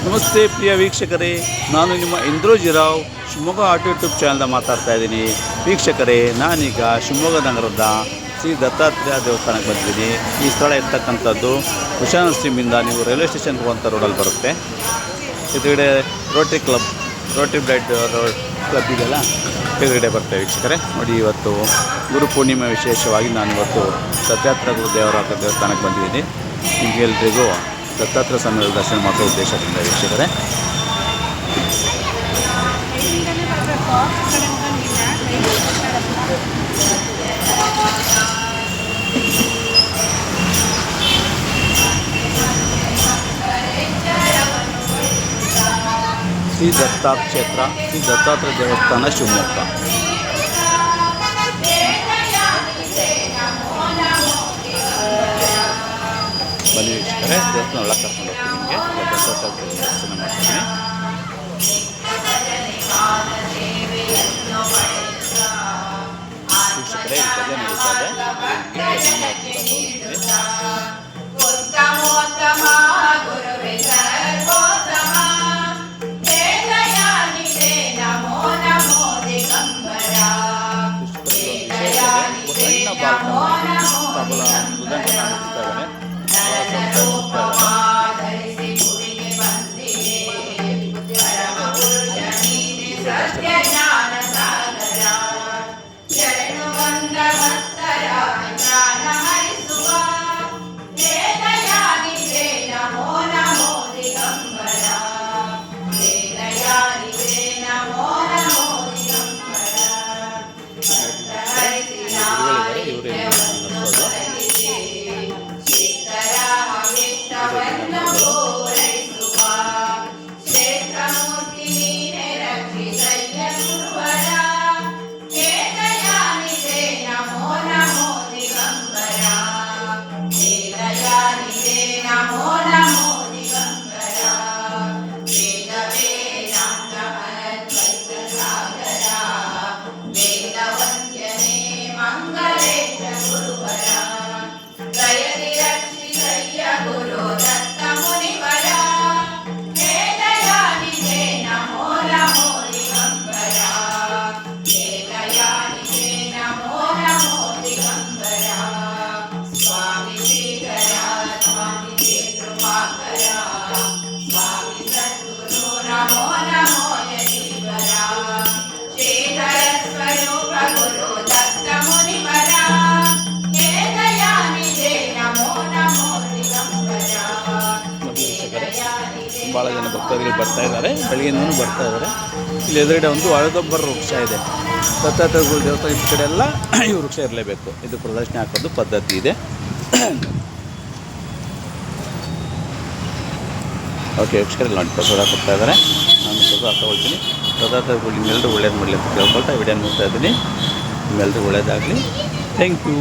ನಮಸ್ತೆ ಪ್ರಿಯ ವೀಕ್ಷಕರೇ, ನಾನು ನಿಮ್ಮ ಇಂದ್ರೋಜಿರಾವ್ ಶಿವಮೊಗ್ಗ ಆಟೋ ಯೂಟ್ಯೂಬ್ ಚಾನಲ್ದ ಮಾತಾಡ್ತಾ ಇದ್ದೀನಿ. ವೀಕ್ಷಕರೇ, ನಾನೀಗ ಶಿವಮೊಗ್ಗ ನಗರದ ಶ್ರೀ ದತ್ತಾತ್ರೇಯ ದೇವಸ್ಥಾನಕ್ಕೆ ಬಂದಿದ್ದೀನಿ. ಈ ಸ್ಥಳ ಇರ್ತಕ್ಕಂಥದ್ದು ಕುಶಾಲ ಸ್ಟ್ರೀಮಿಂದ ನೀವು ರೈಲ್ವೆ ಸ್ಟೇಷನ್ಗೆ ಹೋಗುವಂಥ ರೋಡಲ್ಲಿ ಬರುತ್ತೆ. ಎದುರುಗಡೆ ರೋಟರಿ ಬ್ಲಡ್ ಕ್ಲಬ್ ಇದೆಯಲ್ಲ, ಎದುರುಗಡೆ ಬರ್ತೇವೆ. ವೀಕ್ಷಕರೇ ನೋಡಿ, ಇವತ್ತು ಗುರುಪೂರ್ಣಿಮೆ ವಿಶೇಷವಾಗಿ ನಾನು ಇವತ್ತು ದತ್ತಾತ್ರೇಯ ಗುರುದೇವರ ದೇವಸ್ಥಾನಕ್ಕೆ ಬಂದಿದ್ದೀನಿ. ನಿಮಗೆಲ್ರಿಗೂ ದತ್ತಾತ್ರೇಯ ಸ್ವಾಮಿಗಳ ದರ್ಶನ ಮಾಡುವ ಉದ್ದೇಶದಿಂದ ವೀಕ್ಷಕರೇ. ಶ್ರೀ ದತ್ತಾ ಕ್ಷೇತ್ರ, ಶ್ರೀ ದತ್ತಾತ್ರೇಯ ದೇವಸ್ಥಾನ ಶಿವಮೊಗ್ಗ. ಬನ್ನಿ ವೀಕ್ಷಕರೇ, ದೇವಸ್ಥಾನ ಒಳಗೆ ಕರ್ಕೊಂಡು ಹೋಗ್ತೀನಿ. ನಿಮಗೆ ದತ್ತಾತ್ರೇಯ ದರ್ಶನ ಮಾಡ್ತೀನಿ. ವೀಕ್ಷಕರೇ, ಇಲ್ಲಿ ಭಜನೆ ನಡೀತಾ ಭಾಳ ಜನ ಭಕ್ತಾದಿಗಳು ಬರ್ತಾ ಇದ್ದಾರೆ. ಬೆಳಗ್ಗೆಯಿಂದನೂ ಬರ್ತಾ ಇದ್ದಾರೆ. ಇಲ್ಲಿ ಎದುರುಗಡೆ ಒಂದು ಹಳದೊಬ್ಬರ ವೃಕ್ಷ ಇದೆ. ದತ್ತಾತ್ರೇಯ ಗುರು ದೇವಸ್ಥಾನ ಈ ಕಡೆ ಎಲ್ಲ ಈ ವೃಕ್ಷ ಇರಲೇಬೇಕು. ಇದು ಪ್ರದರ್ಶನ ಹಾಕೋದು ಪದ್ಧತಿ ಇದೆ. ಓಕೆ ವೀಕ್ಷಕರಲ್ಲಿ ನೋಡಿ, ಪ್ರಸಾದ ಕೊಡ್ತಾ ಇದ್ದಾರೆ. ನಾನು ಪ್ರಸಾದ ತಗೊಳ್ತೀನಿ. ದತ್ತಾತ್ರೇಯ ಗುರು ನಿಮ್ಮೆಲ್ಲರೂ ಒಳ್ಳೇದು ಮಾಡಲಿ ಅಂತ ಕೇಳ್ಕೊಳ್ತಾ ವಿಡಿಯೋ ನೋಡ್ತಾ ಇದ್ದೀನಿ. ನಿಮ್ಮೆಲ್ಲರೂ ಒಳ್ಳೇದಾಗಲಿ. Thank you.